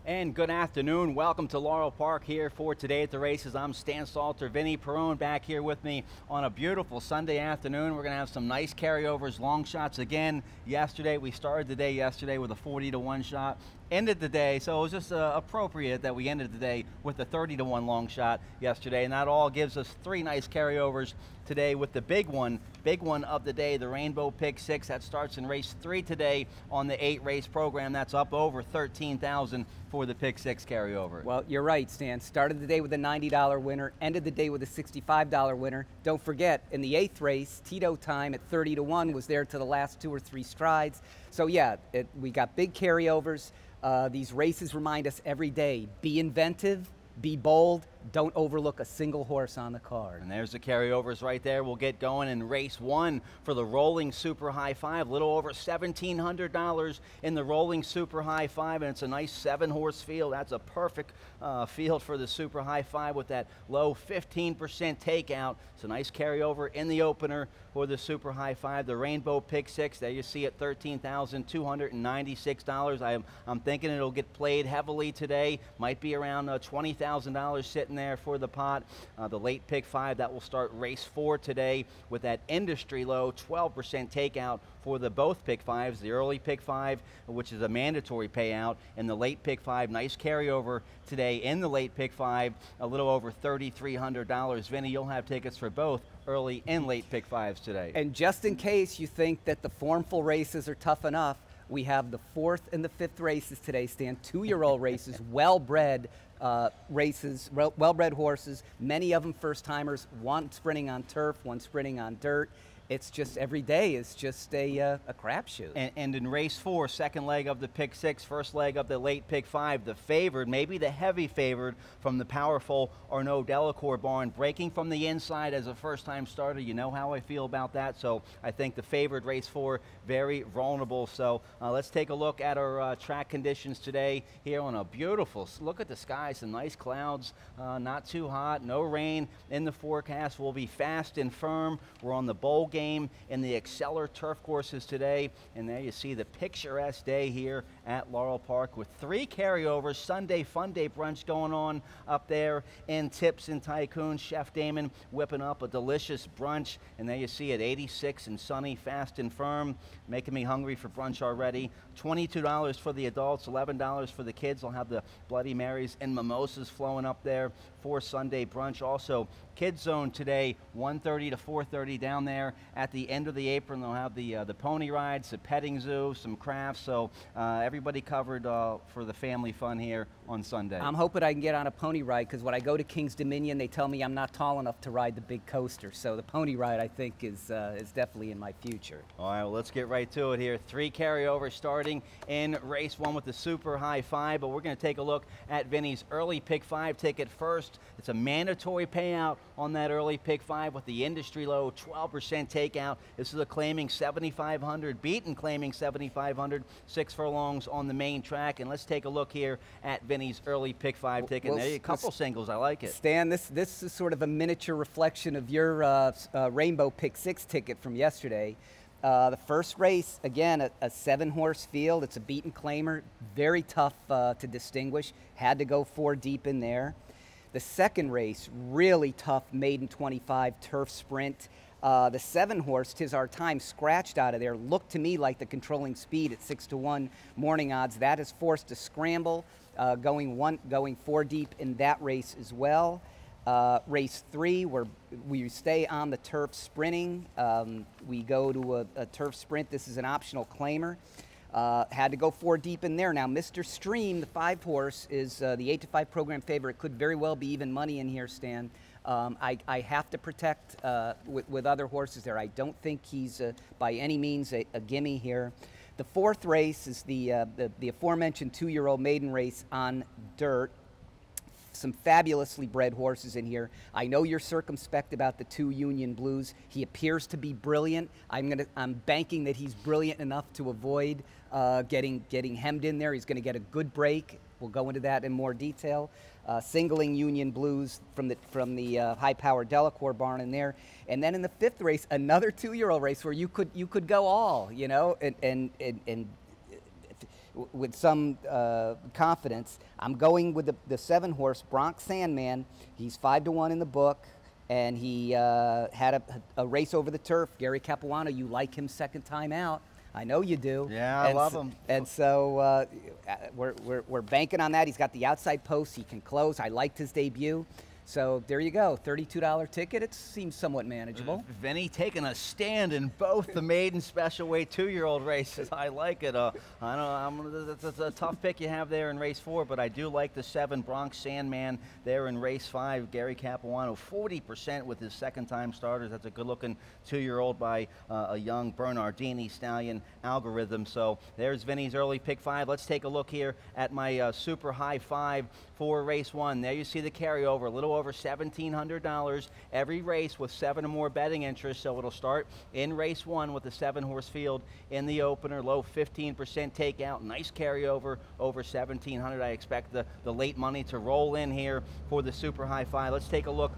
And good afternoon. Welcome to Laurel Park here for Today at the Races. I'm Stan Salter, Vinny Perrone back here with me on a beautiful Sunday afternoon. We're going to have some nice carryovers, long shots again. Yesterday, we started the day yesterday with a 40-to-1 shot. Ended the day, so it was just appropriate that we ended the day with a 30-to-1 long shot yesterday, and that all gives us three nice carryovers today with the big one of the day, the Rainbow Pick 6. That starts in race 3 today on the 8-race program. That's up over $13,000 for the Pick 6 carryover. Well, you're right, Stan. Started the day with a $90 winner, ended the day with a $65 winner. Don't forget, in the 8th race, Tito Time at 30-to-1 was there to the last 2 or 3 strides. So yeah, we got big carryovers. These races remind us every day, be inventive, be bold, don't overlook a single horse on the card. And there's the carryovers right there. We'll get going in race 1 for the Rolling Super High Five. A little over $1,700 in the Rolling Super High Five, and it's a nice 7-horse field. That's a perfect field for the Super High Five with that low 15% takeout. It's a nice carryover in the opener for the Super High Five. The Rainbow Pick 6, there you see it, $13,296. I'm thinking it'll get played heavily today. Might be around $20,000 sitting there for the pot. The late pick 5, that will start race 4 today with that industry low 12% takeout for the both pick 5s, the early pick 5, which is a mandatory payout, and the late pick 5, nice carryover today in the late pick 5, a little over $3,300. Vinny, you'll have tickets for both early and late pick 5s today. And just in case you think that the formful races are tough enough, we have the 4th and the 5th races today, Stan. 2-year-old races, well-bred races, well-bred horses, many of them first-timers, one sprinting on turf, one sprinting on dirt. It's just every day is just a crapshoot. And in race 4, second leg of the pick 6, first leg of the late pick 5, the favored, maybe the heavy favored from the powerful Arnaud Delacour barn, breaking from the inside as a first-time starter. You know how I feel about that. So I think the favored race 4, very vulnerable. So let's take a look at our track conditions today here on a beautiful, look at the sky, some nice clouds, not too hot, no rain in the forecast. We'll be fast and firm. We're on the bowl game in the Exceller turf courses today, and there you see the picturesque day here at Laurel Park with 3 carryovers. Sunday Fun Day brunch going on up there in Tips and Tycoon. Chef Damon whipping up a delicious brunch, and there you see it, 86 and sunny, fast and firm, making me hungry for brunch already. $22 for the adults, $11 for the kids. I'll have the Bloody Marys and mimosas flowing up there for Sunday brunch. Also, Kids Zone today, 1:30 to 4:30 down there at the end of the apron. They'll have the pony rides, the petting zoo, some crafts. So everybody covered for the family fun here on Sunday. I'm hoping I can get on a pony ride, because when I go to King's Dominion, they tell me I'm not tall enough to ride the big coaster. So the pony ride, I think, is definitely in my future. All right, well, let's get right to it here. 3 carryovers starting in race 1 with the Super High Five, but we're going to take a look at Vinny's early pick 5 ticket first. It's a mandatory payout on that early pick 5 with the industry low 12% takeout. This is a claiming 7,500, beaten claiming 7,500, 6 furlongs on the main track. And let's take a look here at Vinny's early pick 5 ticket. Well, there you a couple singles, I like it. Stan, this is sort of a miniature reflection of your Rainbow Pick 6 ticket from yesterday. The first race, again, a 7-horse field. It's a beaten claimer, very tough to distinguish. Had to go 4 deep in there. The second race, really tough maiden 25 turf sprint. The 7-horse, Tis Our Time, scratched out of there. Looked to me like the controlling speed at 6-to-1 morning odds. That is forced to scramble, going 4 deep in that race as well. Race 3, where we stay on the turf sprinting. We go to a turf sprint. This is an optional claimer. Had to go 4 deep in there. Now, Mr. Stream, the 5-horse, is the 8-to-5 program favorite. Could very well be even money in here, Stan. I have to protect with other horses there. I don't think he's by any means a gimme here. The 4th race is the aforementioned 2-year-old maiden race on dirt. Some fabulously bred horses in here. I know you're circumspect about the 2 Union Blues. He appears to be brilliant. I'm banking that he's brilliant enough to avoid getting hemmed in there. He's going to get a good break. We'll go into that in more detail. Singling Union Blues from the high-powered Delacour barn in there, and then in the 5th race, another 2-year-old race where you could go all, you know, and with some confidence. I'm going with the 7-horse Bronx Sandman. He's 5-1 in the book, and he had a race over the turf. Gary Capuano, you like him second time out. I know you do. Yeah, I love him. And so we're banking on that. He's got the outside post. He can close. I liked his debut. So there you go, $32 ticket. It seems somewhat manageable. Vinny taking a stand in both the maiden special weight 2-year-old races. I like it. I know that's a tough pick you have there in race 4, but I do like the 7 Bronx Sandman there in race 5. Gary Capuano, 40% with his second-time starters. That's a good-looking 2-year-old by a young Bernardini Stallion Algorithm. So there's Vinny's early pick 5. Let's take a look here at my super high 5 for race 1. There you see the carryover, a little over $1,700 every race with 7 or more betting interests. So it'll start in race 1 with the 7-horse field in the opener, low 15% takeout, nice carryover over $1,700. I expect the late money to roll in here for the super high 5. Let's take a look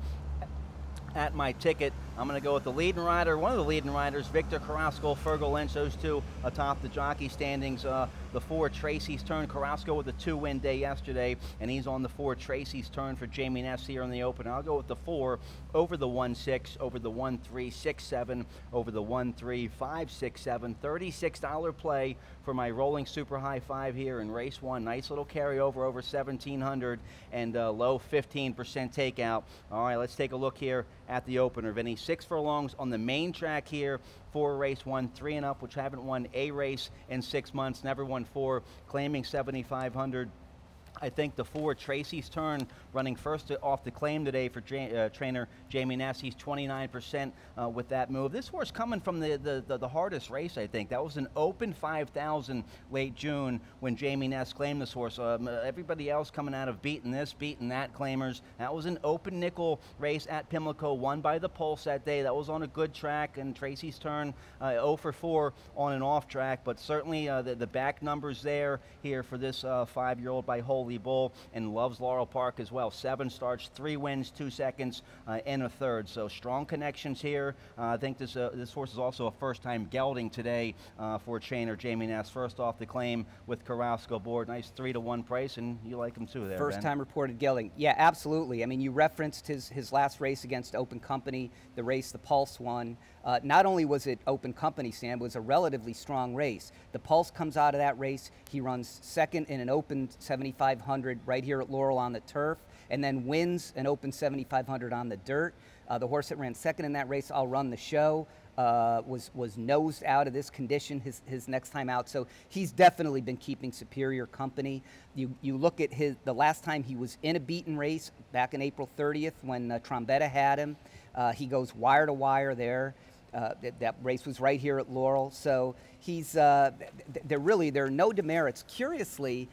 at my ticket. I'm going to go with the leading rider, one of the leading riders, Victor Carrasco, Fergal Lynch, those two atop the jockey standings. The 4, Tracy's Turn. Carrasco with a 2-win day yesterday, and he's on the 4, Tracy's Turn for Jamie Ness here in the open. I'll go with the 4 over the 1-6, over the 1-3, 6-7, over the 1-3, 5, 6, 7. $36 play for my rolling super high 5 here in race 1. Nice little carryover over 1,700 and low 15% takeout. All right, let's take a look here at the opener. Vinny, 6 furlongs on the main track here for race 1, 3 and up, which haven't won a race in 6 months, never won 4, claiming 7,500. I think the 4, Tracy's Turn, running first off the claim today for trainer Jamie Ness. He's 29% with that move. This horse coming from the hardest race, I think. That was an open 5,000 late June when Jamie Ness claimed this horse. Everybody else coming out of beating this, beating that claimers. That was an open nickel race at Pimlico, won by the Pulse that day. That was on a good track, and Tracy's Turn 0 for 4 on an off track, but certainly the back numbers there here for this 5-year-old by Holy Bull, and loves Laurel Park as well. 7 starts, 3 wins, 2 seconds, and a third. So strong connections here. I think this horse is also a first-time gelding today for trainer Jamie Ness. First off the claim with Carrasco board. Nice 3-to-1 price, and you like him too there, First-time reported gelding. Yeah, absolutely. I mean, you referenced his last race against Open Company, the race the Pulse won. Not only was it Open Company, Sam, it was a relatively strong race. The Pulse comes out of that race. He runs second in an Open 7,500 right here at Laurel on the turf, and then wins an Open 7,500 on the dirt. The horse that ran second in that race, I'll Run the Show, was nosed out of this condition his next time out. So he's definitely been keeping superior company. You look at the last time he was in a beaten race back in April 30th when Trombetta had him. He goes wire to wire there. That race was right here at Laurel. So he's there are no demerits. Curiously,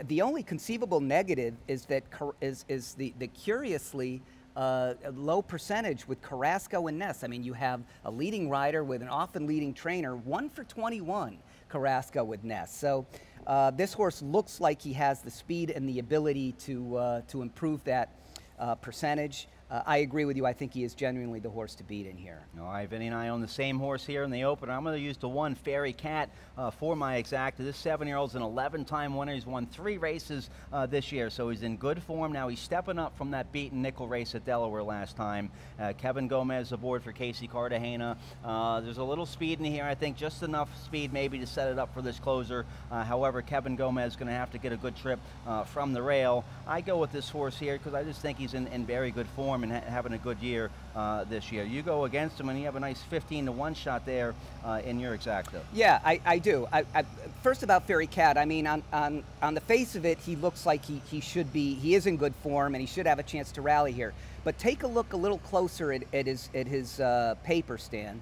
the only conceivable negative is that the curiously low percentage with Carrasco and Ness. I mean, you have a leading rider with an often leading trainer, 1 for 21, Carrasco with Ness. So this horse looks like he has the speed and the ability to improve that percentage. I agree with you. I think he is genuinely the horse to beat in here. All right, Vinny and I own the same horse here in the opener. I'm going to use the 1, Fairy Cat, for my exacta. This 7-year-old's an 11-time winner. He's won 3 races this year, so he's in good form. Now he's stepping up from that beaten nickel race at Delaware last time. Kevin Gomez aboard for Casey Cartagena. There's a little speed in here, I think, just enough speed maybe to set it up for this closer. However, Kevin Gomez is going to have to get a good trip from the rail. I go with this horse here because I just think he's in very good form and having a good year this year. You go against him and you have a nice 15-to-1 shot there in your exacta. Yeah, I do. First about Fairy Cat, I mean, on the face of it, he looks like he is in good form and he should have a chance to rally here. But take a look a little closer at his paper, Stan.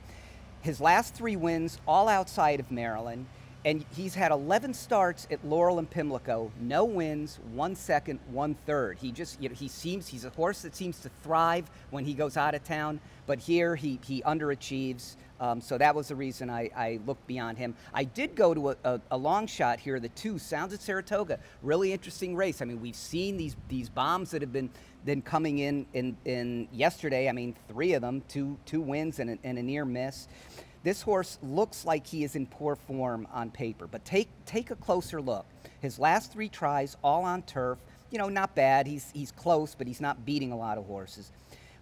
His last 3 wins, all outside of Maryland. And he's had 11 starts at Laurel and Pimlico, no wins, 1 second, 1 third. He just, he's a horse that seems to thrive when he goes out of town, but here he underachieves. So that was the reason I looked beyond him. I did go to a long shot here, the 2, Sounds at Saratoga. Really interesting race. I mean, we've seen these bombs that have been coming in yesterday. I mean, 3 of them, two wins and a near miss. This horse looks like he is in poor form on paper, but take a closer look. His last 3 tries, all on turf, you know, not bad. He's close, but he's not beating a lot of horses.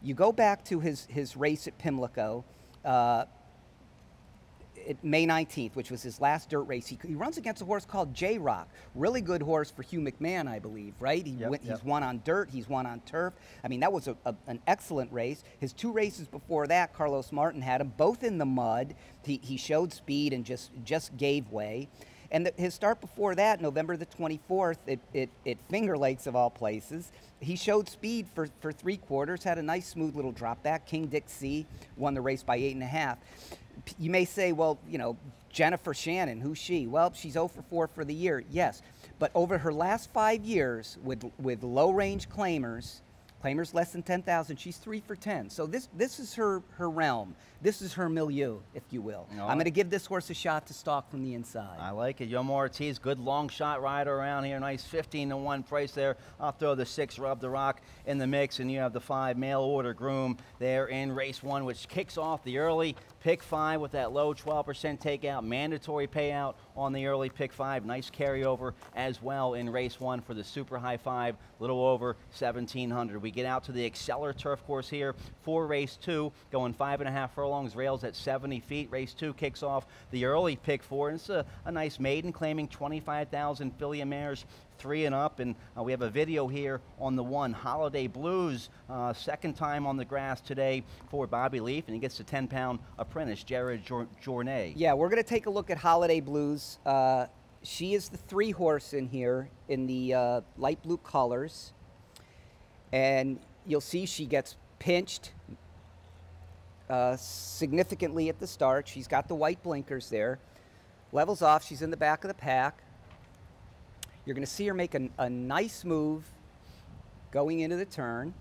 You go back to his race at Pimlico, May 19th, which was his last dirt race. He runs against a horse called J-Rock. Really good horse for Hugh McMahon, I believe, right? He's won on dirt, he's won on turf. I mean, that was an excellent race. His 2 races before that, Carlos Martin had him both in the mud. He showed speed and just gave way. And his start before that, November the 24th, at Finger Lakes of all places, he showed speed for 3 quarters, had a nice smooth little drop back. King Dick C won the race by 8.5. You may say, well, you know, Jennifer Shannon, who's she? Well, she's 0 for 4 for the year, yes. But over her last 5 years with low-range claimers less than 10,000, she's 3 for 10. So this is her realm. This is her milieu, if you will. I'm going to give this horse a shot to stalk from the inside. I like it. Yoma Ortiz, good long shot rider around here. Nice 15-1 price there. I'll throw the 6 Rub the Rock in the mix, and you have the 5 Mail Order Groom there in race 1, which kicks off the early pick 5 with that low 12% takeout, mandatory payout on the early pick 5. Nice carryover as well in race 1 for the super high 5, little over 1,700. We get out to the Exceller Turf Course here for race 2, going 5.5 furlongs, rails at 70 feet. Race 2 kicks off the early pick 4, and it's a nice maiden claiming 25,000 filly and mares 3 and up, and we have a video here on the 1 Holiday Blues, second time on the grass today for Bobby Leaf, and he gets the 10-pound apprentice, Jared Journay. Yeah, we're going to take a look at Holiday Blues. She is the 3 horse in here in the light blue colors, and you'll see she gets pinched significantly at the start. She's got the white blinkers there. Levels off, she's in the back of the pack. You're going to see her make a nice move going into the turn.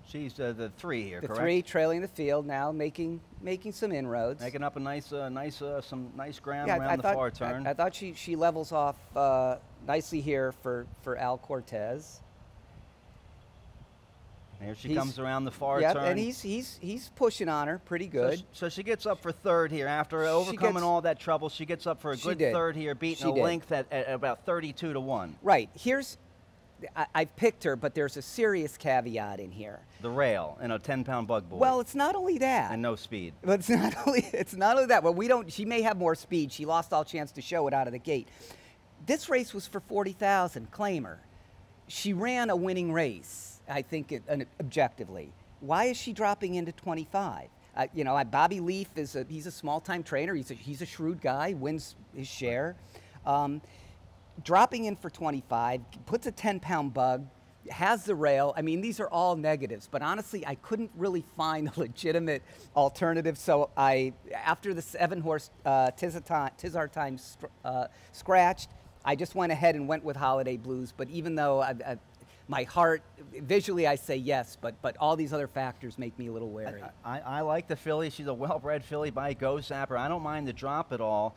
She's the 3 here, correct? The 3 trailing the field now, making some inroads. Making up a some nice ground around the far turn. I thought she levels off nicely here for Al Cortez. Here she comes around the far turn. And he's pushing on her pretty good. So she gets up for 3rd here. After overcoming all that trouble, she gets up for a good 3rd here, beating a length at about 32-1. Right. I've picked her, but there's a serious caveat in here. The rail and a 10-pound bug boy. Well, it's not only that. And no speed. But it's not only that. Well, she may have more speed. She lost all chance to show it out of the gate. This race was for 40,000, claimer. She ran a winning race, I think, objectively. Why is she dropping into 25? You know, Bobby Leaf he's a small-time trainer. He's a shrewd guy, wins his share. Dropping in for 25, puts a 10-pound bug, has the rail. I mean, these are all negatives, but honestly, I couldn't really find a legitimate alternative. So after the 7-horse Tis Our Time scratched, I just went ahead and went with Holiday Blues. But even though my heart, visually I say yes, but all these other factors make me a little wary. I like the filly. She's a well-bred filly by Go Sapper. I don't mind the drop at all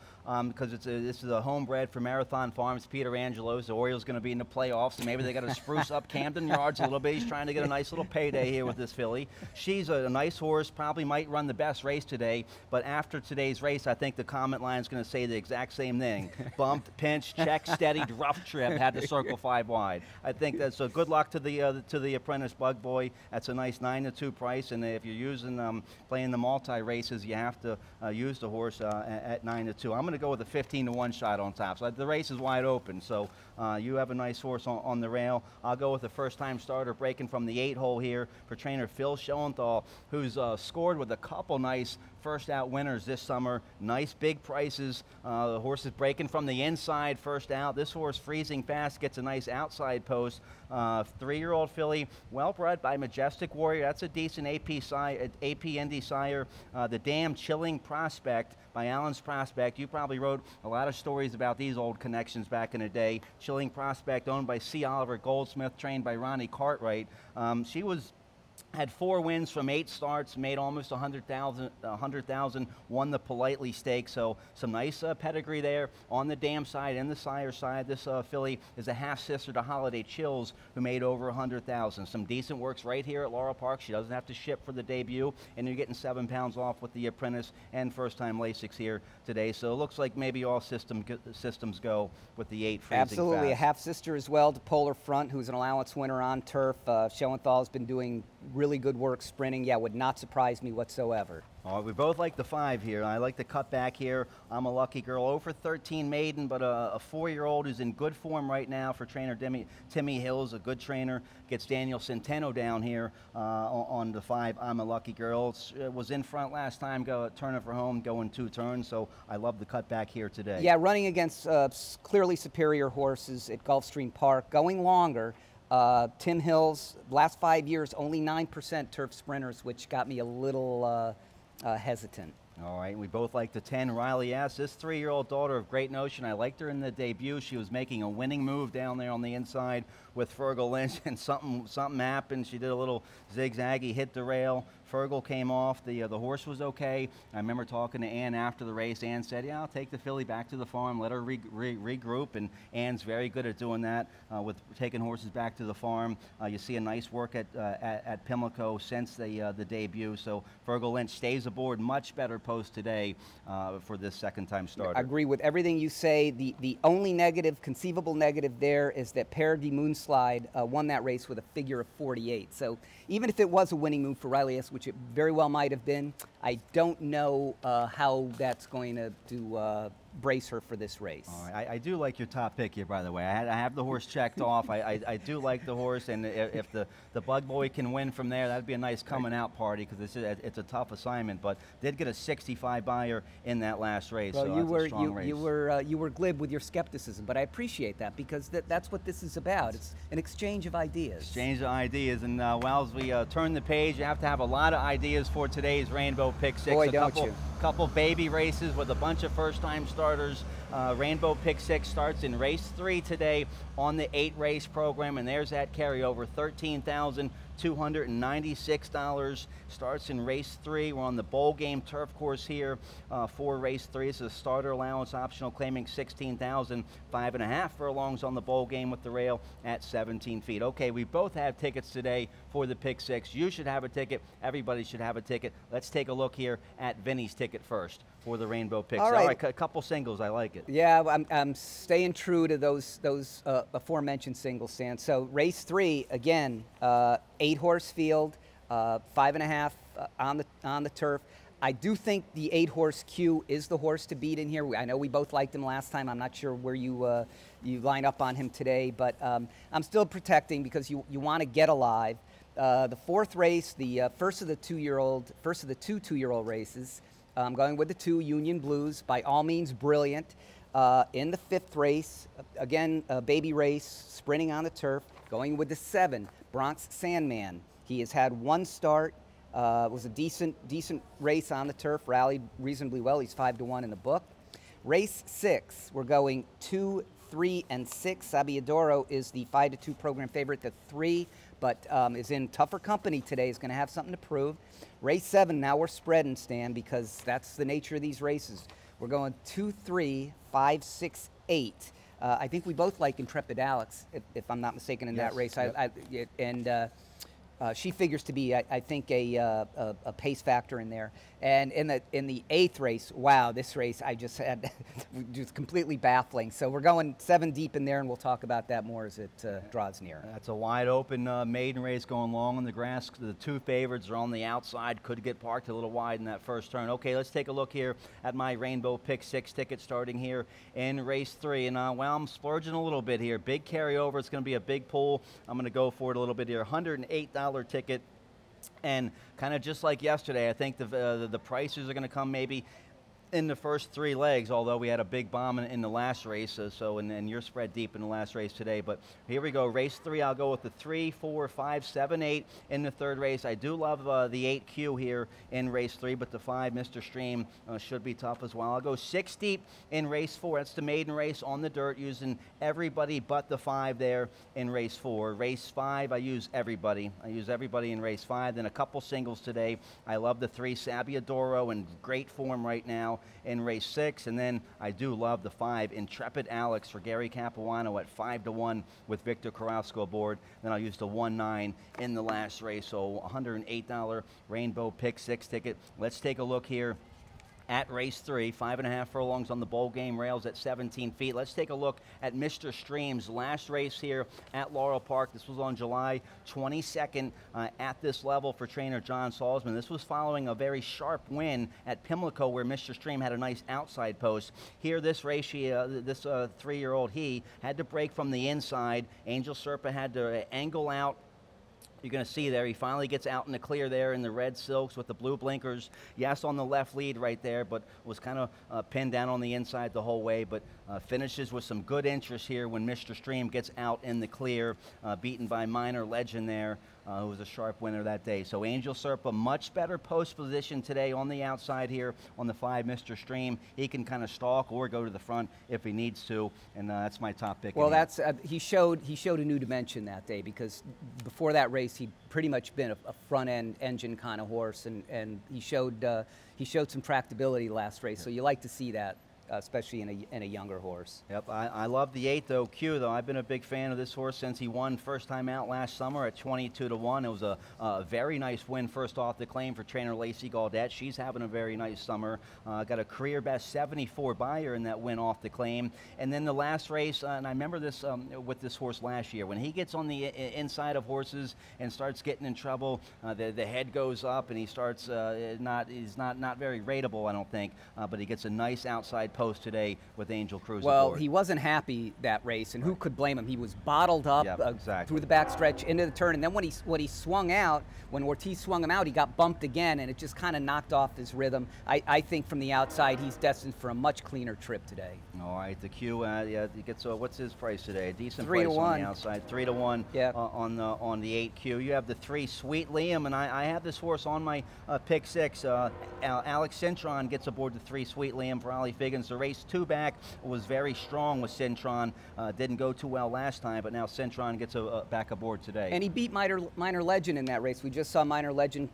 because this is a homebred for Marathon Farms, Peter Angelos. The Orioles going to be in the playoffs, so maybe they got to spruce up Camden Yards a little bit. He's trying to get a nice little payday here with this filly. She's a nice horse, probably might run the best race today, but after today's race, I think the comment line is going to say the exact same thing. Bumped, pinched, checked, steadied, rough trip, had to circle 5 wide. I think that's a good luck to the apprentice bug boy. That's a nice 9-2 price, and if you're using playing the multi races, you have to use the horse at 9-2. I'm going to go with a 15-1 shot on top. So the race is wide open. So you have a nice horse on the rail. I'll go with the first-time starter breaking from the 8-hole here for trainer Phil Schoenthal, who's scored with a couple nice first-out winners this summer. Nice big prices. The horse is breaking from the inside first out. This horse freezing fast, gets a nice outside post. 3-year-old filly, well-bred by Majestic Warrior. That's a decent AP Indy sire. The Damn Chilling Prospect by Allen's Prospect. You probably wrote a lot of stories about these old connections back in the day. Chilling Prospect, owned by C. Oliver Goldsmith, trained by Ronnie Cartwright. She was Had 4 wins from 8 starts, made almost 100,000, won the Politely Stakes, so some nice pedigree there. On the dam side and the sire side, this filly is a half-sister to Holiday Chills, who made over 100,000. Some decent works right here at Laurel Park. She doesn't have to ship for the debut, and you're getting 7 pounds off with the Apprentice and first-time Lasix here today. So it looks like maybe all systems go with the 8 Freezing Absolutely, Fast. a half-sister as well to Polar Front, who's an allowance winner on turf. Schoenthal's been doing really good work sprinting. Yeah, would not surprise me whatsoever. All right, we both like the 5 here. I like the cut back here. I'm a Lucky Girl. Over 13 maiden, but a 4-year-old who's in good form right now for trainer Timmy Hills, a good trainer. Gets Daniel Centeno down here on the 5. I'm a Lucky Girl. Was in front last time, turning for home, going 2 turns, so I love the cut back here today. Yeah, running against clearly superior horses at Gulfstream Park, going longer. Tim Hills, last 5 years, only 9% turf sprinters, which got me a little hesitant. All right, we both like the 10, Riley S. This 3-year-old daughter of Great Notion, I liked her in the debut. She was making a winning move down there on the inside with Fergal Lynch, and something happened. She did a little zigzaggy, hit the rail. Fergal came off. The horse was okay. I remember talking to Ann after the race. Ann said, yeah, I'll take the filly back to the farm, let her regroup, and Ann's very good at doing that with taking horses back to the farm. You see a nice work at Pimlico since the debut, so Fergal Lynch stays aboard. Much better post today for this second-time starter. I agree with everything you say. The only negative, conceivable negative there is that Parody Moonslide won that race with a figure of 48. So even if it was a winning move for Riley S., which it very well might have been, I don't know how that's going to brace her for this race. All right. I do like your top pick here, by the way. I have the horse checked off. I do like the horse, and if the Bug Boy can win from there, that'd be a nice coming out party, because it's a tough assignment. But did get a 65 buyer in that last race. Well, so you that's a strong race. you were glib with your skepticism, but I appreciate that, because that's what this is about. It's an exchange of ideas. Exchange of ideas, and well, as we turn the page, you have to have a lot of ideas for today's Rainbow Pick 6. Boy, don't you. Couple baby races with a bunch of first-time starters. Rainbow Pick 6 starts in race 3 today on the 8-race program, and there's that carryover, $13,296. Starts in race 3. We're on the bowl game turf course here for race 3. It's a starter allowance optional, claiming 16,000, 5.5 furlongs on the bowl game with the rail at 17 feet. Okay, we both have tickets today for the Pick 6. You should have a ticket. Everybody should have a ticket. Let's take a look here at Vinny's ticket first for the Rainbow Picks. All right, a couple singles. I like it. Yeah, I'm staying true to those aforementioned singles, Stan. So race 3 again, 8-horse field, 5.5 on the turf. I do think the 8-horse Q is the horse to beat in here. I know we both liked him last time. I'm not sure where you line up on him today, but I'm still protecting, because you want to get alive. The 4th race, the first of the two 2-year-old races. I'm going with the 2, Union Blues, by all means brilliant. In the 5th race, again, a baby race, sprinting on the turf, going with the 7, Bronx Sandman. He has had 1 start, was a decent race on the turf, rallied reasonably well. He's 5-1 in the book. Race 6, we're going 2, 3, and 6. Sabiadoro is the 5-2 program favorite. The 3, but is in tougher company today, is going to have something to prove. Race 7, now we're spreading, Stan, because that's the nature of these races. We're going 2, 3, 5, 6, 8. I think we both like Intrepid Alex, if I'm not mistaken, in that race. Yep. She figures to be, I think, a pace factor in there. And in the 8th race, wow, this race I just had just completely baffling. So we're going 7 deep in there, and we'll talk about that more as it draws near. That's a wide open maiden race going long on the grass. The 2 favorites are on the outside. Could get parked a little wide in that first turn. Okay, let's take a look here at my Rainbow Pick 6 ticket starting here in race 3. And well, I'm splurging a little bit here. Big carryover. It's going to be a big pull. I'm going to go for it a little bit here. $108 ticket. And kind of just like yesterday, I think the prices are going to come maybe in the first 3 legs, although we had a big bomb in the last race, and you're spread deep in the last race today. But here we go, race 3. I'll go with the 3, 4, 5, 7, 8 in the third race. I do love the 8Q here in race 3, but the 5, Mr. Stream, should be tough as well. I'll go 6 deep in race 4. That's the maiden race on the dirt, using everybody but the 5 there in race 4. Race 5, I use everybody. I use everybody in race 5. Then a couple singles today. I love the 3, Sabbiadoro, in great form right now in race 6, and then I do love the 5, Intrepid Alex, for Gary Capuano at 5-1 with Victor Carrasco aboard. Then I'll use the 1-9 in the last race, so $108 Rainbow Pick 6 ticket. Let's take a look here at race 3, 5.5 furlongs on the bowl game rails at 17 feet. Let's take a look at Mr. Stream's last race here at Laurel Park. This was on July 22nd at this level for trainer John Salzman. This was following a very sharp win at Pimlico, where Mr. Stream had a nice outside post. Here, this race, this 3-year-old, he had to break from the inside. Angel Serpa had to angle out. You're going to see there, he finally gets out in the clear there in the red silks with the blue blinkers. Yes, on the left lead right there, but was kind of pinned down on the inside the whole way, but finishes with some good interest here when Mr. Stream gets out in the clear, beaten by Minor Legend there, who was a sharp winner that day. So Angel Serpa, much better post position today on the outside here on the 5, Mr. Stream. He can kind of stalk or go to the front if he needs to, and that's my top pick. Well, that's he showed a new dimension that day, because before that race he'd pretty much been a front-end engine kind of horse, and he showed some tractability last race. So you like to see that, especially in a younger horse. Yep, I love the 8 though, Q though. I've been a big fan of this horse since he won first time out last summer at 22-1. It was a very nice win first off the claim for trainer Lacey Gaudette. She's having a very nice summer. Got a career best 74 buyer in that win off the claim. And then the last race, and I remember this with this horse last year, when he gets on the inside of horses and starts getting in trouble, the head goes up and he starts he's not very rateable, I don't think, but he gets a nice outside post today with Angel Cruz aboard. He wasn't happy that race, and who could blame him? He was bottled up through the backstretch into the turn, and then when he swung out, when Ortiz swung him out, he got bumped again, and it just kind of knocked off his rhythm. I think from the outside, he's destined for a much cleaner trip today. All right, the Q, he gets what's his price today? A decent 3 price to 1 on the outside, 3-1 on the 8Q. You have the 3, Sweet Liam, and I have this horse on my pick 6. Alex Cintron gets aboard the 3, Sweet Liam for Ollie Figgins. The race 2 back was very strong with Cintron. Didn't go too well last time, but now Cintron gets back aboard today. And he beat Minor Legend in that race. We just saw Minor Legend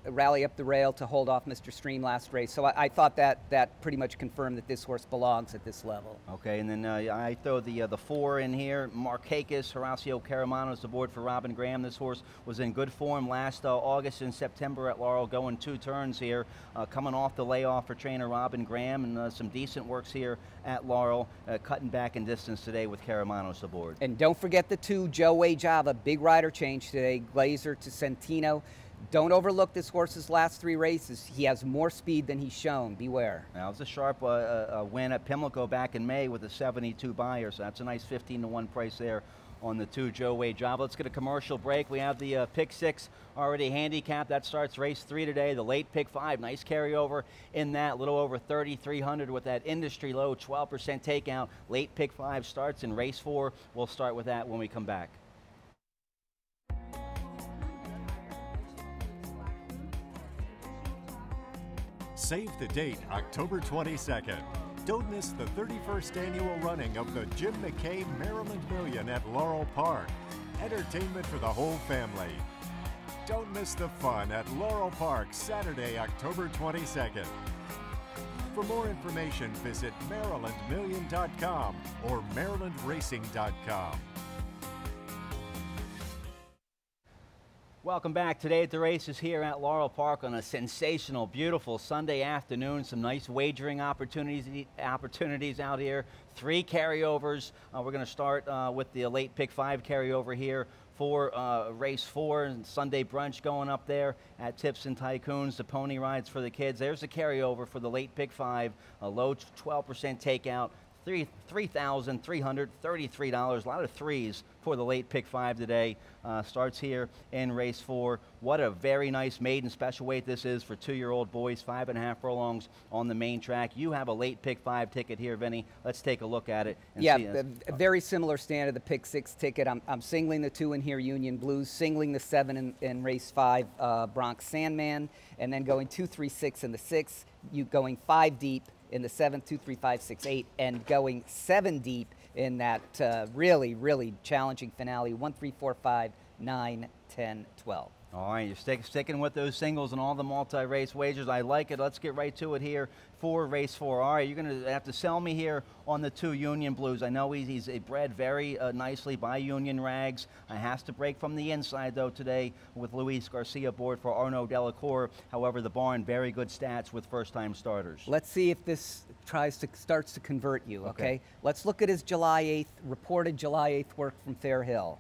rally up the rail to hold off Mr. Stream last race. So I thought that pretty much confirmed that this horse belongs at this level. Okay, and then I throw the 4 in here. Marquez, Horacio Caramanos aboard for Robin Graham. This horse was in good form last August and September at Laurel, going 2 turns here, coming off the layoff for trainer Robin Graham, and some decent works here at Laurel, cutting back in distance today with Caramanos aboard. And don't forget the 2, Joey Java, big rider change today, Glazer to Centino. Don't overlook this horse's last 3 races. He has more speed than he's shown. Beware. Now, it was a sharp win at Pimlico back in May with a 72 buyer, so that's a nice 15-1 price there on the 2, Joe Wade Job. Let's get a commercial break. We have the pick 6 already handicapped. That starts race 3 today. The late pick 5, nice carryover in that, little over 3,300 with that industry low 12% takeout. Late pick 5 starts in race 4. We'll start with that when we come back. Save the date, October 22nd. Don't miss the 31st annual running of the Jim McKay Maryland Million at Laurel Park. Entertainment for the whole family. Don't miss the fun at Laurel Park, Saturday, October 22nd. For more information, visit MarylandMillion.com or MarylandRacing.com. Welcome back. Today at the races here at Laurel Park on a sensational, beautiful Sunday afternoon. Some nice wagering opportunities out here. 3 carryovers. We're going to start with the late pick 5 carryover here for race 4 and Sunday brunch going up there at Tips and Tycoons. The pony rides for the kids. There's a carryover for the late pick 5, a low 12% takeout. $3,333. A lot of 3s for the late pick 5 today. Starts here in race 4. What a very nice maiden special weight this is for 2-year-old boys, 5.5 furlongs on the main track. You have a late pick 5 ticket here, Vinny. Let's take a look at it. And yeah, see a very similar stand to the pick 6 ticket. I'm singling the 2 in here, Union Blues, singling the 7 in race 5, Bronx Sandman, and then going 2, 3, 6 in the 6. You going 5 deep in the 7, 2, 3, 5, 6, 8, and going 7 deep in that really, really challenging finale, 1, 3, 4, 5, 9, 10, 12. All right, you're sticking with those singles and all the multi-race wagers. I like it. Let's get right to it here for race 4. All right, you're going to have to sell me here on the 2 Union Blues. I know he's bred very nicely by Union Rags. I has to break from the inside, though, today with Luis Garcia aboard for Arnaud Delacour. However, the barn, very good stats with first-time starters. Let's see if this starts to convert you, okay? Let's look at his July 8th, reported July 8th work from Fair Hill.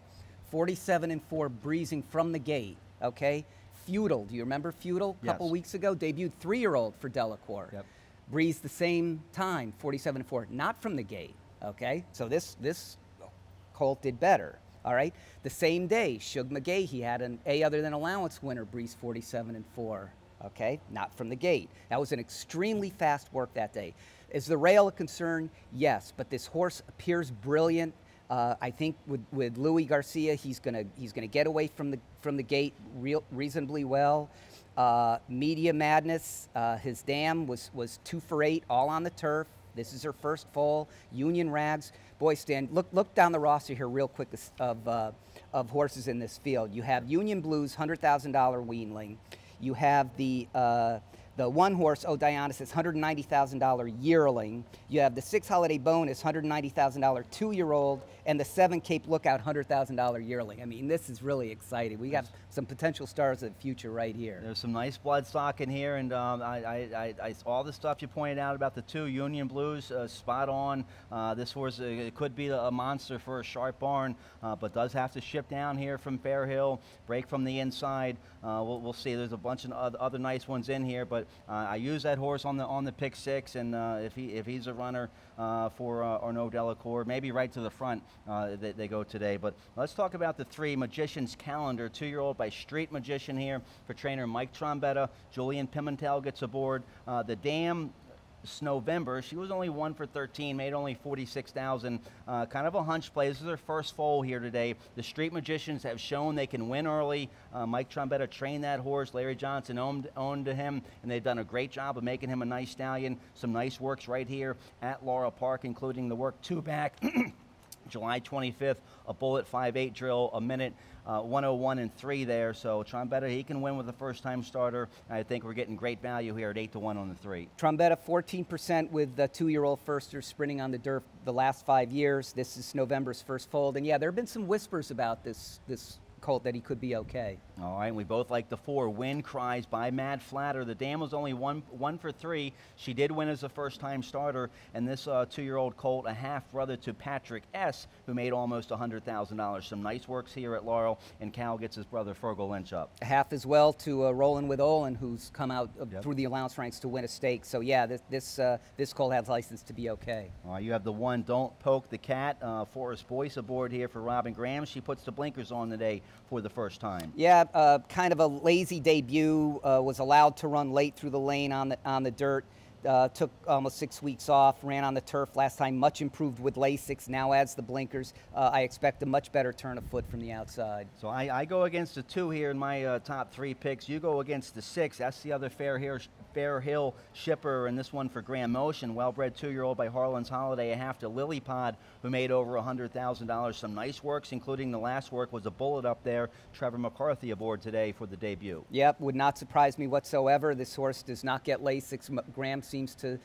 47-4, breezing from the gate. Okay, Feudal. Do you remember Feudal? A couple weeks ago, debuted 3-year-old for Delacour. Yep. Breezed the same time, 47-4, not from the gate. Okay, so this colt did better. All right, the same day, Shug McGay, he had an A other than allowance winner, breezed 47-4. Okay, not from the gate. That was an extremely fast work that day. Is the rail a concern? Yes, but this horse appears brilliant. I think with Louis Garcia, he's gonna get away from the gate reasonably well. Media Madness, his dam was 2 for 8, all on the turf. This is her first foal. Union Rags, boy, Stan, look down the roster here real quick of horses in this field. You have Union Blues, $100,000 weanling. You have the one horse, Oh Dionysus, $190,000 yearling. You have the 6 Holiday Bonus, $190,000 2-year-old, and the 7 Cape Lookout, $100,000 yearling. I mean, this is really exciting. We got some potential stars of the future right here. There's some nice bloodstock in here, and all the stuff you pointed out about the 2 Union Blues, spot on. This horse it could be a monster for a sharp barn, but does have to ship down here from Fair Hill, break from the inside. We'll see. There's a bunch of other nice ones in here, but I use that horse on the pick 6, and if he's a runner for Arnaud Delacour, maybe right to the front they go today. But let's talk about the 3 Magician's Calendar, 2-year-old by Street Magician here for trainer Mike Trombetta. Julian Pimentel gets aboard. The dam Snowvember, she was only 1 for 13, made only 46,000. Kind of a hunch play. This is her first foal here today. The Street Magicians have shown they can win early. Mike Trombetta trained that horse. Larry Johnson owned him, and they've done a great job of making him a nice stallion. Some nice works right here at Laurel Park, including the work 2 back. July 25th, a bullet 5.8 drill, a minute 101 and 3 there. So Trombetta, he can win with a first-time starter. I think we're getting great value here at 8-1 on the 3. Trombetta 14% with the 2-year-old firsters sprinting on the dirt the last 5 years. This is November's first fold, and yeah, there have been some whispers about this colt that he could be okay. All right, we both like the 4 Win Cries by Mad Flatter. The dam was only 1 for 3. She did win as a first-time starter, and this 2-year-old colt, a half-brother to Patrick S., who made almost $100,000. Some nice works here at Laurel, and Cal gets his brother Fergal Lynch up. Half as well to Roland with Olin, who's come out through the allowance ranks to win a stake. So yeah, this colt has license to be okay. All right, you have the 1 Don't Poke the Cat, Forrest Boyce aboard here for Robin Graham. She puts the blinkers on today for the first time. Yeah, kind of a lazy debut, was allowed to run late through the lane on the dirt. Took almost 6 weeks off, ran on the turf last time, much improved with Lasix, now adds the blinkers. I expect a much better turn of foot from the outside. So I go against the 2 here in my top 3 picks. You go against the 6. That's the other Fair Hill shipper, and this one for Graham Motion. Well-bred 2-year-old by Harlan's Holiday, a half to Lily Pod, who made over $100,000. Some nice works, including the last work was a bullet up there. Trevor McCarthy aboard today for the debut. Yep, would not surprise me whatsoever. This horse does not get Lasix. Graham seems to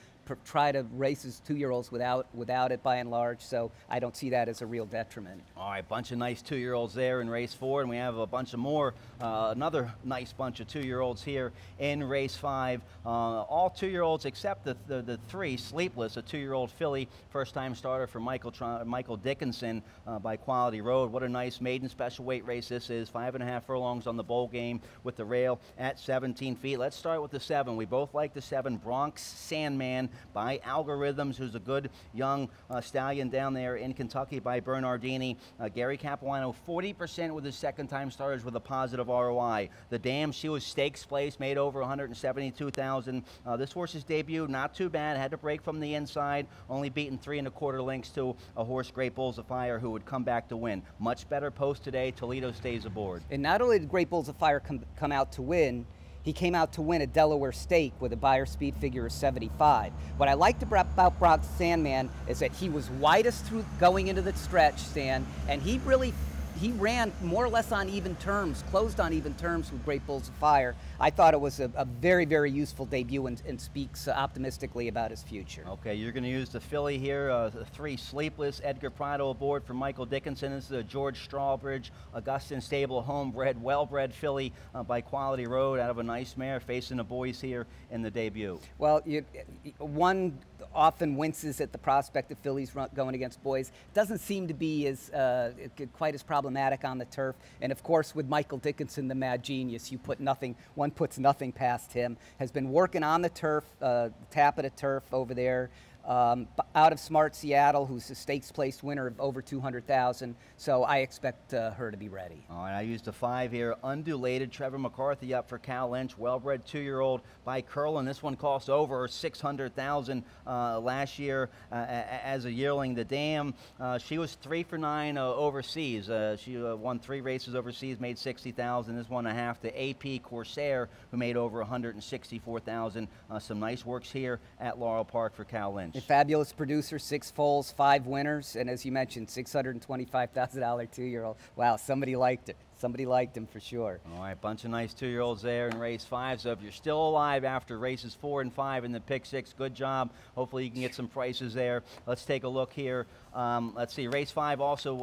try to race his 2-year-olds without it by and large, so I don't see that as a real detriment. All right, bunch of nice 2-year-olds there in race 4, and we have a bunch of more, another nice bunch of 2-year-olds here in race 5. All 2-year-olds except the 3, Sleepless, a 2-year-old filly, first-time starter for Michael Dickinson by Quality Road. What a nice maiden special weight race this is. 5.5 furlongs on the bowl game with the rail at 17 feet. Let's start with the 7. We both like the 7, Bronx Sandman. by Algorithms, who's a good young stallion down there in Kentucky by Bernardini. Gary Capuano, 40% with his second-time starters with a positive ROI. The Dam, she was stakes place, made over 172,000. This horse's debut, not too bad. Had to break from the inside, only beaten 3 1/4 lengths to a horse, Great Bulls of Fire, who would come back to win. Much better post today. Toledo stays aboard. And not only did Great Bulls of Fire come out to win, he came out to win a Delaware Stake with a Beyer speed figure of 75. What I liked about Brock Sandman is that he was widest through going into the stretch, Stan, and he ran more or less on even terms, closed on even terms with Great Bulls of Fire. I thought it was a very, very useful debut and speaks optimistically about his future. Okay, you're going to use the filly here, the 3 Sleepless, Edgar Prado aboard for Michael Dickinson. This is a George Strawbridge, Augustin Stable, homebred, well-bred filly by Quality Road out of a nice mare facing the boys here in the debut. Well, one often winces at the prospect of fillies going against boys. Doesn't seem to be as quite as problematic on the turf. And of course, with Michael Dickinson, the mad genius, one puts nothing past him. Has been working on the turf, tap of the turf over there. Out of Smart Seattle, who's a stakes place winner of over 200,000. So I expect her to be ready. All right, I used a 5 here. Undulated, Trevor McCarthy up for Cal Lynch. Well-bred 2-year-old by Curlin. This one cost over 600,000 last year as a yearling. The Dam, she was 3 for 9 overseas. She won 3 races overseas, made 60,000. This one a half to AP Corsair, who made over 164,000. Some nice works here at Laurel Park for Cal Lynch. A fabulous producer, 6 foals, 5 winners, and as you mentioned, $625,000 2-year-old. Wow, somebody liked it. Somebody liked him for sure. All right, bunch of nice 2-year-olds there in race 5. So if you're still alive after races 4 and 5 in the pick 6, good job. Hopefully you can get some prices there. Let's take a look here. Let's see, race 5 also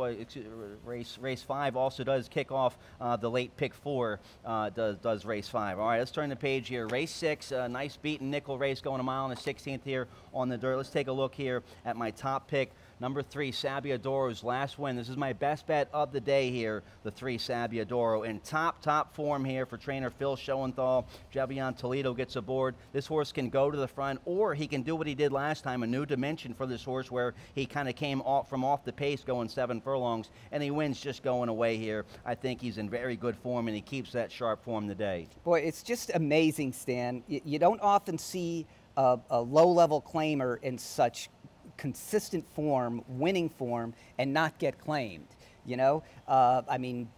race 5 also does kick off the late pick 4. Does race 5. All right, let's turn the page here. Race 6, nice beaten nickel race going a mile and a 16th here on the dirt. Let's take a look here at my top pick. Number 3, Sabbiadoro's last win. This is my best bet of the day here, the 3 Sabbiadoro. In top form here for trainer Phil Schoenthal. Jevion Toledo gets aboard. This horse can go to the front, or he can do what he did last time, a new dimension for this horse where he kind of came from off the pace going 7 furlongs, and he wins just going away here. I think he's in very good form, and he keeps that sharp form today. Boy, it's just amazing, Stan. You don't often see a low-level claimer in such consistent form, winning form, and not get claimed. You know, I mean,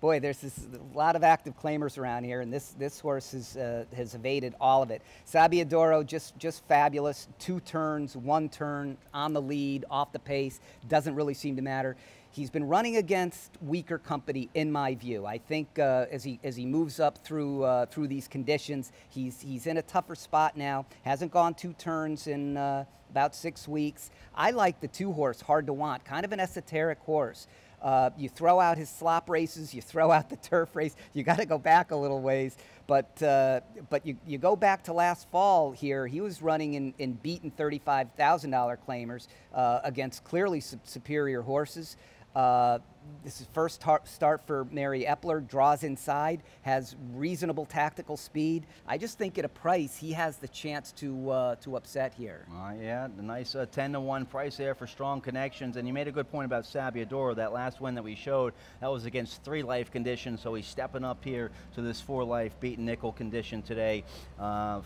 boy, there's a lot of active claimers around here, and this horse has evaded all of it. Sabbiadoro, just fabulous. 2 turns, 1 turn on the lead, off the pace. Doesn't really seem to matter. He's been running against weaker company, in my view. I think as he moves up through these conditions, he's in a tougher spot now. Hasn't gone 2 turns in about 6 weeks. I like the 2-horse, Hard to Want, kind of an esoteric horse. You throw out his slop races, you throw out the turf race. You got to go back a little ways, but you go back to last fall here. He was running in beaten $35,000 claimers against clearly superior horses. This is first start for Mary Epler, draws inside, has reasonable tactical speed. I just think at a price, he has the chance to upset here. Yeah, the nice 10-to-1 price there for Strong Connections. And you made a good point about Sabbiadoro. That last win that we showed, that was against 3 life conditions, so he's stepping up here to this 4 life beaten nickel condition today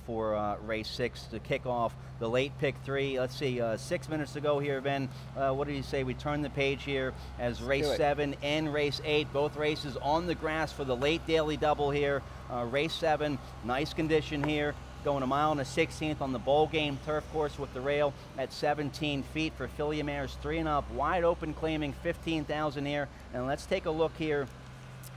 for race 6 to kick off the late pick 3. Let's see, 6 minutes to go here, Ben. What did you say? We turn the page here as race 7 and race 8, both races on the grass for the late daily double here. Race 7, nice condition here, going a mile and a 16th on the bowl game turf course with the rail at 17 feet for filly mares 3 and up, wide open, claiming 15,000 here. And let's take a look here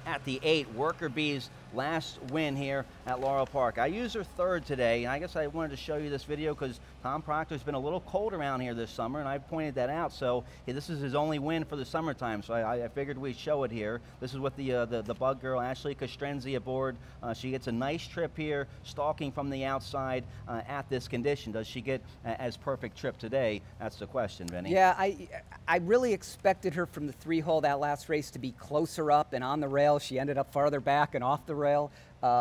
at the 8, Worker Bee's last win here at Laurel Park. I used her 3rd today, and I guess I wanted to show you this video because Tom Proctor's been a little cold around here this summer, and I pointed that out. So this is his only win for the summertime, so I figured we'd show it here. This is with the bug girl, Ashley Castrenzi, aboard. She gets a nice trip here, stalking from the outside at this condition. Does she get as perfect trip today? That's the question, Benny. Yeah, I really expected her from the 3-hole that last race to be closer up and on the rail. She ended up farther back and off the rail,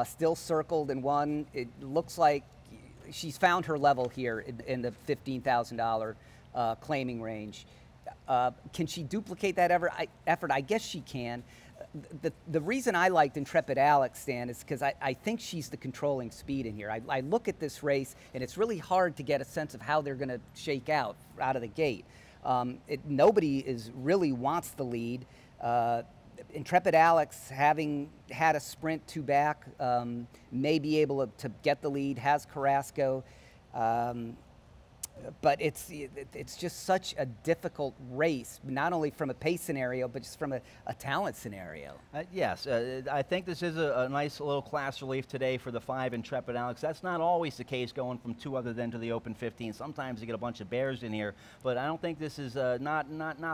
still circled and won. It looks like she's found her level here in the $15,000 claiming range. Can she duplicate that effort? I guess she can. The reason I liked Intrepid Alex, Stan, is because I think she's the controlling speed in here. I look at this race, and it's really hard to get a sense of how they're going to shake out of the gate. Nobody really wants the lead. Intrepid Alex, having had a sprint 2 back, may be able to get the lead, has Carrasco. But it's just such a difficult race, not only from a pace scenario, but just from a talent scenario. Yes, I think this is a nice little class relief today for the 5 Intrepid Alex. That's not always the case going from 2 other than to the Open 15. Sometimes you get a bunch of bears in here, but I don't think this is not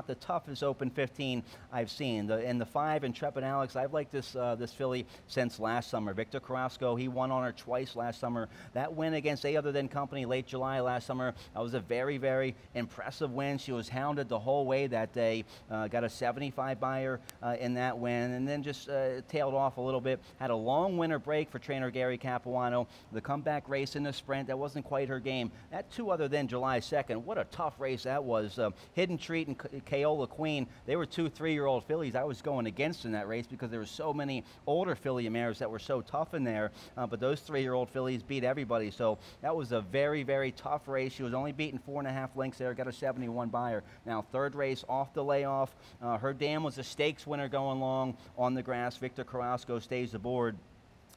the toughest Open 15 I've seen. In the 5 Intrepid Alex, I've liked this filly since last summer. Victor Carrasco, he won on her twice last summer. That win against A Other Than Company late July last summer, that was a very, very impressive win. She was hounded the whole way that day, got a 75 buyer in that win, and then just tailed off a little bit. Had a long winter break for trainer Gary Capuano. The comeback race in the sprint, that wasn't quite her game. That 2 Other Than July 2nd, what a tough race that was. Hidden Treat and Kaola Queen, they were 2 3-year-old fillies I was going against in that race because there were so many older filly mares that were so tough in there, but those 3-year-old fillies beat everybody, so that was a very, very tough race. She was only beaten 4.5 lengths there, got a 71 buyer. Now, 3rd race off the layoff. Her dam was a stakes winner going long on the grass. Victor Carrasco stays aboard.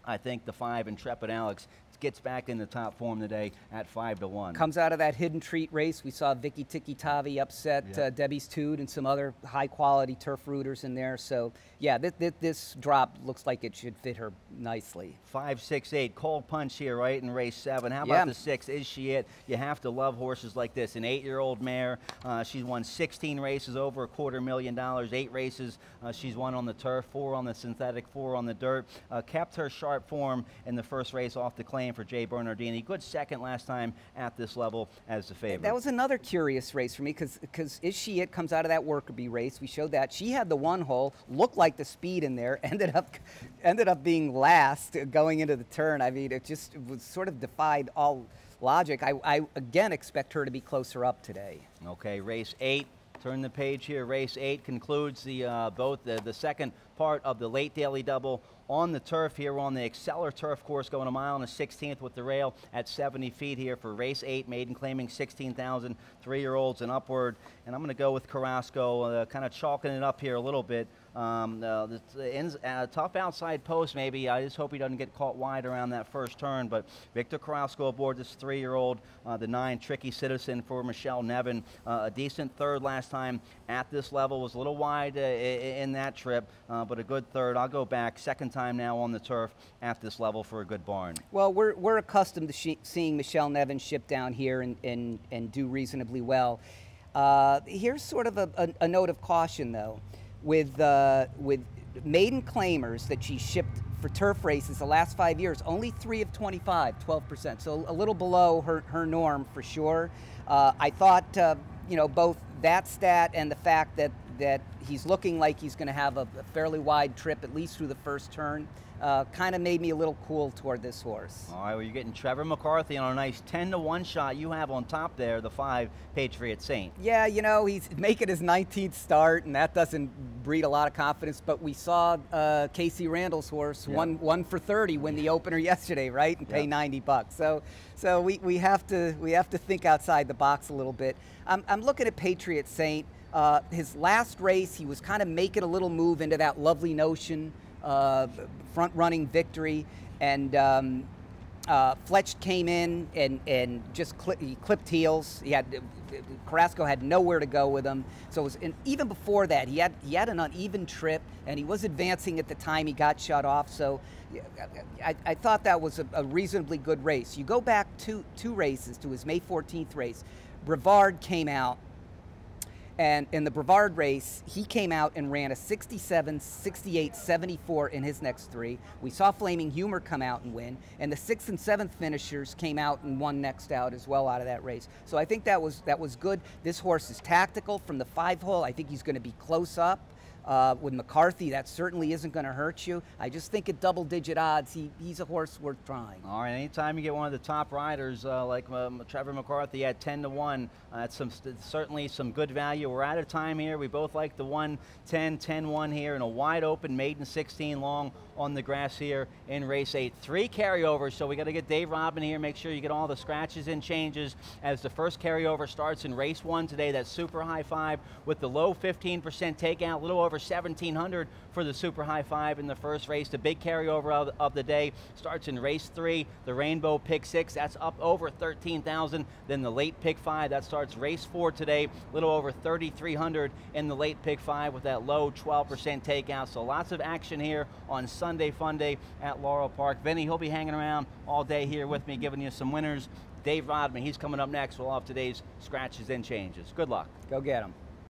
I think the 5 Intrepid Alex gets back in the top form today at 5-1. Comes out of that Hidden Treat race. We saw Vicky Tiki-Tavi upset Debbie's Tood and some other high-quality turf rooters in there. So, yeah, this drop looks like it should fit her nicely. 5, 6, 8. Cold punch here, right, in race 7. How about the 6? Is she it? You have to love horses like this. An 8-year-old mare. She's won 16 races, over $250,000. 8 races she's won on the turf, 4 on the synthetic, 4 on the dirt. Kept her sharp form in the first race off the claim for Jay Bernardini. Good second last time at this level as the favorite. That was another curious race for me because Is She It comes out of that Workerbee race. We showed that. She had the 1 hole, looked like the speed in there, ended up being last going into the turn. I mean, it was sort of defied all logic. I again expect her to be closer up today. Okay, race 8. Turn the page here. Race 8 concludes the second part of the late daily double on the turf here on the Exceller Turf Course, going 1 1/16 with the rail at 70 feet here for race 8, maiden claiming 16,000, 3-year-olds and upward. And I'm going to go with Carrasco, kind of chalking it up here a little bit. Tough outside post maybe. I just hope he doesn't get caught wide around that first turn, but Victor Carrasco aboard this 3-year-old, the 9 Tricky Citizen for Michelle Nevin. A decent 3rd last time at this level, was a little wide in that trip, but a good 3rd. I'll go back, 2nd time now on the turf at this level for a good barn. Well, we're accustomed to seeing Michelle Nevin ship down here and do reasonably well. Here's sort of a note of caution though. With maiden claimers that she shipped for turf races the last 5 years, only 3 of 25, 12%. So a little below her norm for sure. I thought, both that stat and the fact that he's looking like he's going to have a fairly wide trip, at least through the first turn, kind of made me a little cool toward this horse. All right, well, you're getting Trevor McCarthy on a nice 10-1 shot you have on top there, the 5 Patriot Saint. Yeah, he's making his 19th start, and that doesn't breed a lot of confidence, but we saw Casey Randall's horse, one for 30, win the opener yesterday, right, and pay $90. So we have to think outside the box a little bit. I'm looking at Patriot Saint. His last race, he was kind of making a little move into that Lovely Notion front-running victory, and Fletch came in and just he clipped heels. Carrasco had nowhere to go with him. So it was, and even before that, he had an uneven trip, and he was advancing at the time he got shut off. So I thought that was a reasonably good race. You go back two races to his May 14th race. Brevard came out. And in the Brevard race, he came out and ran a 67, 68, 74 in his next 3. We saw Flaming Humor come out and win, and the 6th and 7th finishers came out and won next out as well out of that race. So I think that was good. This horse is tactical from the 5 hole. I think he's going to be close up. With McCarthy, that certainly isn't going to hurt you. I just think at double-digit odds, he's a horse worth trying. All right, anytime you get one of the top riders like Trevor McCarthy at 10-1, that's certainly some good value. We're out of time here. We both like the 110, 10-1 here in a wide open maiden 16 long on the grass here in race 8. 3 carryovers, so we got to get Dave Rodman here. Make sure you get all the scratches and changes as the first carryover starts in race 1 today. That's Super High Five with the low 15% takeout, a little over 1,700 for the Super High Five in the first race. The big carryover of the day starts in race 3, the Rainbow Pick 6. That's up over 13,000. Then the late Pick 5, that starts race 4 today, a little over 3,300 in the late Pick 5 with that low 12% takeout. So lots of action here on Sunday Fun Day at Laurel Park. Vinny, he'll be hanging around all day here with me, giving you some winners. Dave Rodman, he's coming up next. We'll have today's scratches and changes. Good luck. Go get him.